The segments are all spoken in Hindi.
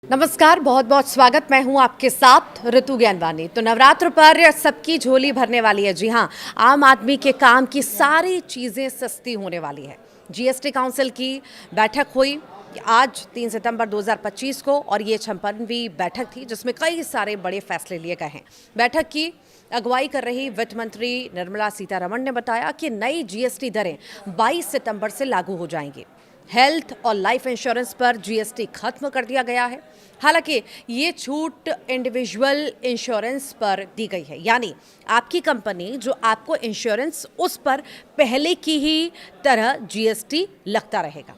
नमस्कार, बहुत बहुत स्वागत। मैं हूं आपके साथ ऋतु ज्ञानवानी। तो नवरात्र पर सबकी झोली भरने वाली है। जी हां, आम आदमी के काम की सारी चीज़ें सस्ती होने वाली है। जीएसटी काउंसिल की बैठक हुई आज 3 सितंबर 2025 को और ये 56वीं बैठक थी जिसमें कई सारे बड़े फैसले लिए गए हैं। बैठक की अगुवाई कर रही वित्त मंत्री निर्मला सीतारमण ने बताया कि नई जीएसटी दरें 22 सितंबर से लागू हो जाएंगी। हेल्थ और लाइफ इंश्योरेंस पर जीएसटी खत्म कर दिया गया है। हालांकि ये छूट इंडिविजुअल इंश्योरेंस पर दी गई है, यानी आपकी कंपनी जो आपको इंश्योरेंस उस पर पहले की ही तरह जीएसटी लगता रहेगा।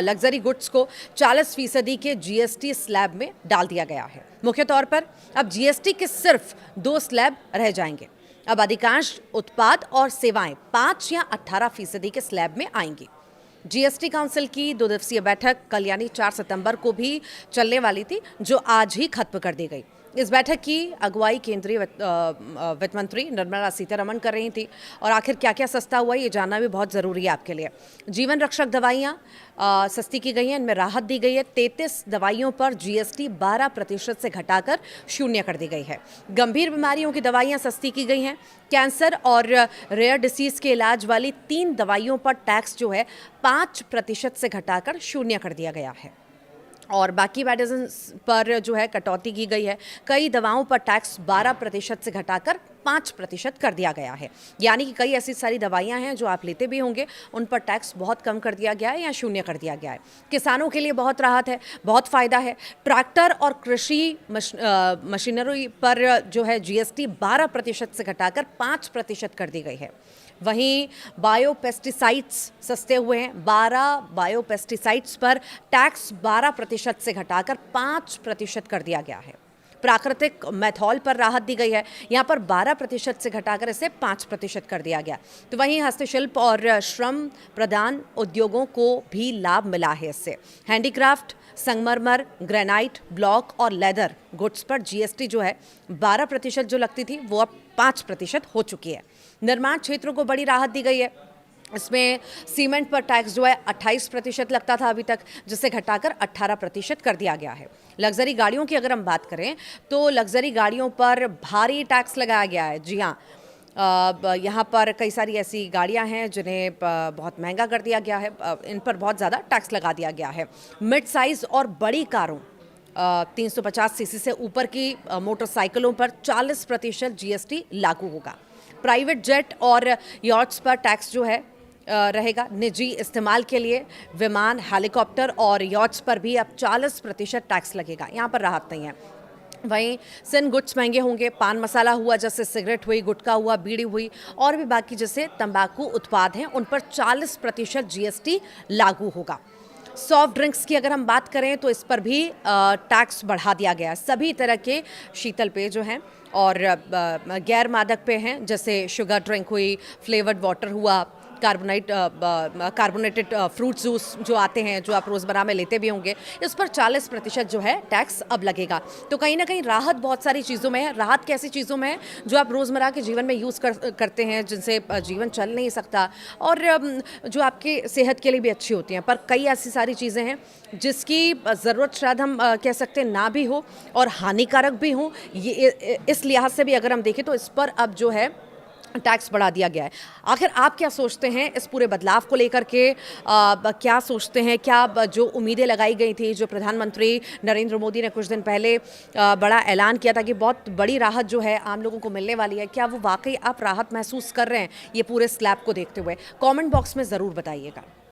लग्जरी गुड्स को 40% के जीएसटी स्लैब में डाल दिया गया है। मुख्य तौर पर अब जीएसटी के सिर्फ 2 स्लैब रह जाएंगे। अब अधिकांश उत्पाद और सेवाएं 5 या 18% के स्लैब में आएंगी। जीएसटी काउंसिल की 2 दिवसीय बैठक कल यानी 4 सितंबर को भी चलने वाली थी, जो आज ही खत्म कर दी गई। इस बैठक की अगुवाई केंद्रीय वित्त मंत्री निर्मला सीतारमण कर रही थी। और आखिर क्या क्या सस्ता हुआ ये जानना भी बहुत ज़रूरी है आपके लिए। जीवन रक्षक दवाइयाँ सस्ती की गई हैं, इनमें राहत दी गई है। 33 दवाइयों पर जीएसटी 12% से घटाकर 0 कर दी गई है। गंभीर बीमारियों की दवाइयाँ सस्ती की गई हैं। कैंसर और रेयर डिसीज़ के इलाज वाली 3 दवाइयों पर टैक्स जो है 5% से घटाकर 0 कर दिया गया है। और बाकी मेडिसिन पर जो है कटौती की गई है। कई दवाओं पर टैक्स 12% से घटाकर 5% कर दिया गया है। यानी कि कई ऐसी सारी दवाइयां हैं जो आप लेते भी होंगे, उन पर टैक्स बहुत कम कर दिया गया है या 0 कर दिया गया है। किसानों के लिए बहुत राहत है, बहुत फ़ायदा है। ट्रैक्टर और कृषि मशीनरी पर जो है जीएसटी 12% से घटाकर 5% कर दी गई है। वहीं बायोपेस्टिसाइड्स सस्ते हुए हैं। 12 बायोपेस्टिसाइड्स पर टैक्स 12% से घटाकर 5% कर दिया गया है। प्राकृतिक मेथॉल पर राहत दी गई है, यहाँ पर 12% से घटाकर इसे 5% कर दिया गया। तो वहीं हस्तशिल्प और श्रम प्रदान उद्योगों को भी लाभ मिला है इससे। हैंडीक्राफ्ट, संगमरमर, ग्रेनाइट, ब्लॉक और लेदर गुड्स पर जीएसटी जो है 12% जो लगती थी वो अब 5% हो चुकी है। निर्माण क्षेत्रों को बड़ी राहत दी गई है। इसमें सीमेंट पर टैक्स जो है 28% लगता था अभी तक, जिसे घटाकर 18% कर दिया गया है। लग्जरी गाड़ियों की अगर हम बात करें तो लग्जरी गाड़ियों पर भारी टैक्स लगाया गया है। जी हाँ, यहाँ पर कई सारी ऐसी गाड़ियाँ हैं जिन्हें बहुत महंगा कर दिया गया है। इन पर बहुत ज़्यादा टैक्स लगा दिया गया है। मिड साइज़ और बड़ी कारों 350 सीसी से ऊपर की मोटरसाइकिलों पर 40% जीएसटी लागू होगा। प्राइवेट जेट और यॉट्स पर टैक्स जो है रहेगा। निजी इस्तेमाल के लिए विमान, हेलीकॉप्टर और यॉट्स पर भी अब 40% टैक्स लगेगा। यहाँ पर राहत नहीं है। वहीं सिन गुड्स महंगे होंगे। पान मसाला हुआ, जैसे सिगरेट हुई, गुटखा हुआ, बीड़ी हुई और भी बाकी जैसे तंबाकू उत्पाद हैं, उन पर 40% जीएसटी लागू होगा। सॉफ्ट ड्रिंक्स की अगर हम बात करें तो इस पर भी टैक्स बढ़ा दिया गया है। सभी तरह के शीतल पेय जो हैं और गैर मादक पेय हैं, जैसे शुगर ड्रिंक हुई, फ्लेवर्ड वाटर हुआ, कार्बोनेटेड फ्रूट जूस जो आते हैं, जो आप रोज़मर्रा में लेते भी होंगे, इस पर 40% जो है टैक्स अब लगेगा। तो कहीं ना कहीं राहत बहुत सारी चीज़ों में है। राहत कैसी चीज़ों में है जो आप रोज़मर्रा के जीवन में यूज़ करते हैं, जिनसे जीवन चल नहीं सकता और जो आपकी सेहत के लिए भी अच्छी होती हैं। पर कई ऐसी सारी चीज़ें हैं जिसकी ज़रूरत शायद हम कह सकते हैं ना भी हो और हानिकारक भी हो। ये इस लिहाज से भी अगर हम देखें तो इस पर अब जो है टैक्स बढ़ा दिया गया है। आखिर आप क्या सोचते हैं इस पूरे बदलाव को लेकर के? क्या सोचते हैं? क्या जो उम्मीदें लगाई गई थी, जो प्रधानमंत्री नरेंद्र मोदी ने कुछ दिन पहले बड़ा ऐलान किया था कि बहुत बड़ी राहत जो है आम लोगों को मिलने वाली है, क्या वो वाकई आप राहत महसूस कर रहे हैं ये पूरे स्लैब को देखते हुए? कमेंट बॉक्स में ज़रूर बताइएगा।